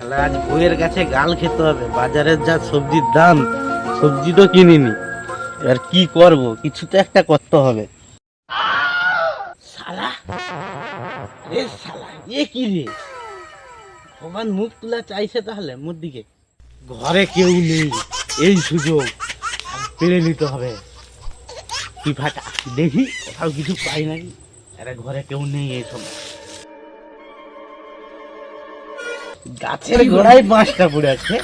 তাহলে আজ বইয়ের কাছে গাল খেতে হবে। বাজারের যা সবজির দাম, সবজি তো কিনিনি, এবার কি করব, কিছু তো একটা করতে হবে। শালা, এ শালা, এ কি রে? ভগবান মুখ তুলা চাইছে তাহলে মোর দিকে। ঘরে কেউ নেই, এই সুযোগ পেরে নিতে হবে। কি ফাটা দেখি কোথাও কিছু পাই নাকি। আরে ঘরে কেউ নেই এই সময়। গাছের গোড়ায় বাঁশটা পড়ে আছে,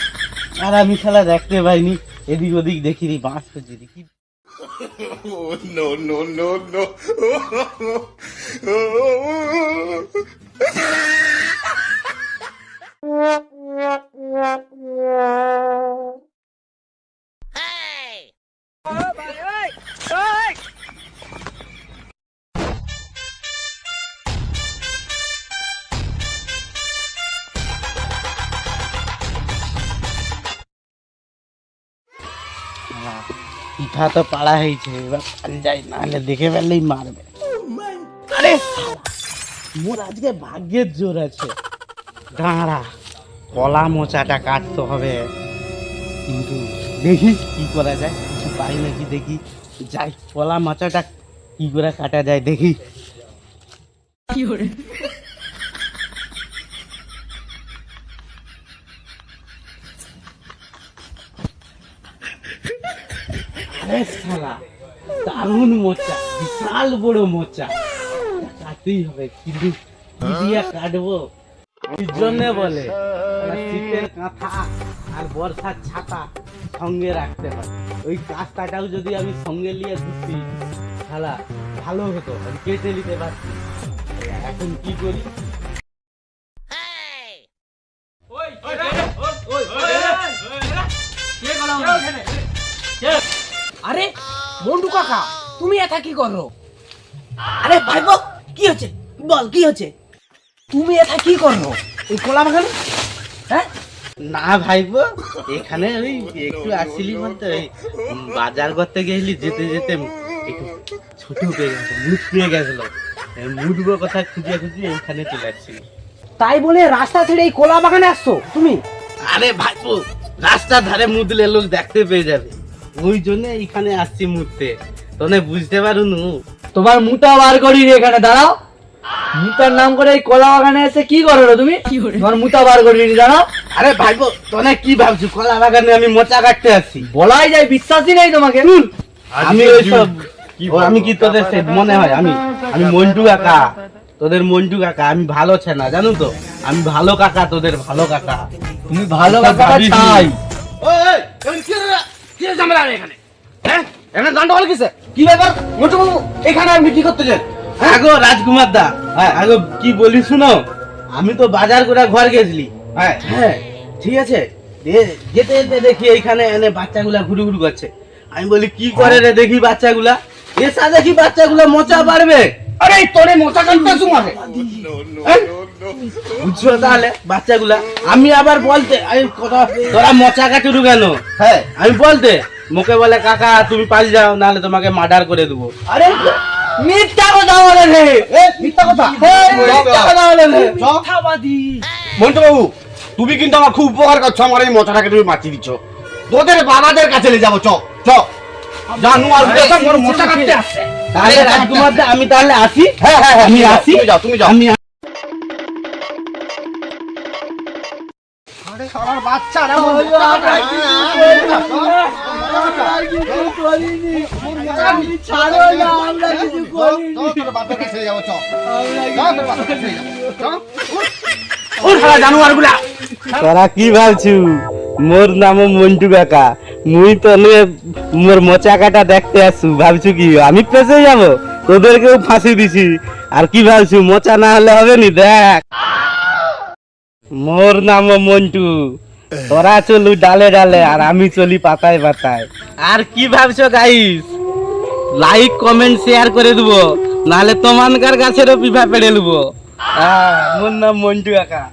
আর আমি শালা দেখতে পাইনি। এদিক ওদিক দেখিনি, বাঁশ খুঁজি দেখি। No, no, no, no. পিঠা তো পাড়া হয়েছে, এবার যাই, নাহলে দেখে ফেললেই মারবে। আরে শালা, মোর আজকে ভাগ্যের জোর আছে। দাঁড়া, কলা মোচাটা কাটতে হবে, কিন্তু দেখি কি করা যায়, কিছু পাই নাকি দেখি। যাই, কলা মোচাটা কি করে কাটা যায় দেখি। আরে শালা, দারুণ মোচা, বিশাল বড় মোচা, কাটতেই হবে, কিন্তু কি দিয়া কাটবো? ওই জন্য বলে শীতের কাঁথা আর বর্ষার ছাতা সঙ্গে রাখতে হয়। ওই কাঁথাটাও যদি আমি সঙ্গে নিয়ে ঘুরছি, শালা ভালো হতো, আমি কেটে নিতে পারছি। এখন কি করি? আরে মন্টু কাকা, তুমি এটা কি করো? আরে ভাইবো, কি হচ্ছে বল, কি হচ্ছে? তুমি এটা কি করো এই কলা বাগানে? হ্যাঁ না ভাইবো, এখানে ওই একটু আসছিলি বলতে, ওই বাজার করতে গেলি, যেতে যেতে একটু ছোট পেয়ে গেছে, মুখ পেয়ে গেছিল, মুঠবো কথা খুঁজে খুঁজে এখানে চলে আসছিল। তাই বলে রাস্তা ছেড়ে এই কলা বাগানে আসছো তুমি? আরে ভাইবো, রাস্তার ধারে মুদলে লোক দেখতে পেয়ে যাবে, ওই জন্য এখানে আসছি মুততে, তোনে বুঝতে পারুনু। তোমার মুতা বার করি রে, এখানে দাঁড়াও। মুতার নাম করে এই কলা বাগানে এসে কি করো রে তুমি? তোমার মুতা বার করি নি, জানো? আরে ভাইবো, তোনে কি ভাবছো কলা বাগানে আমি মোচা কাটতে আসছি? বলাই যায়, বিশ্বাসই নেই তোমাকে। আমি ওইসব, আমি কি তোদের মনে হয় আমি আমি মন্টু কাকা, তোদের মন্টু কাকা, আমি ভালো ছেনা, জানো তো, আমি ভালো কাকা, তোদের ভালো কাকা। তুমি ভালো কাকা চাই। কি ব্যাপার মোটু বাবু, এখানে আপনি কি করতে চান? আগো রাজকুমার দা, আগো কি বলি শুনো, আমি তো বাজার করে ঘর গেছিলি, হ্যাঁ ঠিক আছে, যেতে যেতে দেখি এইখানে এনে বাচ্চাগুলা ঘুরু ঘুরু করছে। আমি বলি কি করে রে, দেখি বাচ্চাগুলা, এসা দেখি বাচ্চাগুলা মোচা পারবে। আরে তোরে মোচা কাটতে তোমাকে বুঝছো তাহলে বাচ্চাগুলা? আমি আবার বলতে, আমি তোরা মোচা কাটুরু কেন, হ্যাঁ আমি বলতে, মুখে বলে কাকা তুমি পালিয়ে যাও, নাহলে তোমাকে মার্ডার করে দেবো। আরে মিথ্যা কথা বলে রে, মিথ্যা কথা, মিথ্যা কথা বলে রে, মিথ্যাবাদী। মন্টু বাবু, তুমি কিন্তু আমার খুব উপকার করছো, আমার এই মোচাটাকে তুমি বাঁচিয়ে দিচ্ছ। তোদের বাবাদের কাছে নিয়ে যাবো, চ চ জানু, আর মোর মোচা কাটতে আসছে। তাহলে রাজকুমার দা, আমি তাহলে আসি। হ্যাঁ হ্যাঁ হ্যাঁ, আমি আসি, তুমি যাও, তুমি যাও। আমি আরে সারা বাচ্চারা তোরা কি ভাবছু মোর নাম মন্টু কাকা, মুই তো মোর মোচা কাটা দেখতে আসছু, ভাবছু কি আমি পেছে যাব? তোদেরকেও ফাঁসি দিছি, আর কি ভাবছু মোচা না হলে হবে নি? দেখ, মোর নাম মন্টু, তোরা চলু ডালে ডালে, আর আমি চলি পাতায় পাতায়। আর কি ভাবছো গাইস, লাইক কমেন্ট শেয়ার করে দেবো, নাহলে তোমানকার গাছেরও পিঠা পেড়ে নেবো। মোর নাম মন্টু কাকা।